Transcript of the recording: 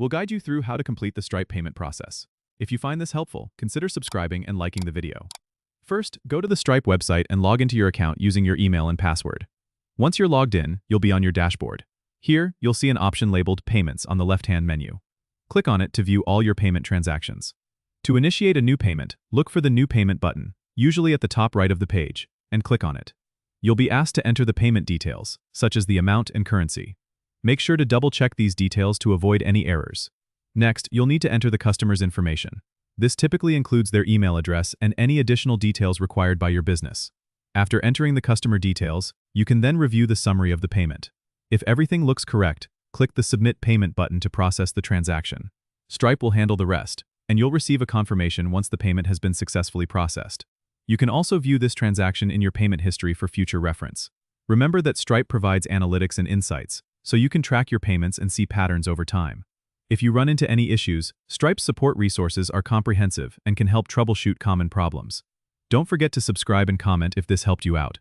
We'll guide you through how to complete the Stripe payment process. If you find this helpful, consider subscribing and liking the video. First, go to the Stripe website and log into your account using your email and password. Once you're logged in, you'll be on your dashboard. Here, you'll see an option labeled Payments on the left-hand menu. Click on it to view all your payment transactions. To initiate a new payment, look for the New Payment button, usually at the top right of the page, and click on it. You'll be asked to enter the payment details, such as the amount and currency. Make sure to double-check these details to avoid any errors. Next, you'll need to enter the customer's information. This typically includes their email address and any additional details required by your business. After entering the customer details, you can then review the summary of the payment. If everything looks correct, click the Submit Payment button to process the transaction. Stripe will handle the rest, and you'll receive a confirmation once the payment has been successfully processed. You can also view this transaction in your payment history for future reference. Remember that Stripe provides analytics and insights, so you can track your payments and see patterns over time. If you run into any issues, Stripe's support resources are comprehensive and can help troubleshoot common problems. Don't forget to subscribe and comment if this helped you out.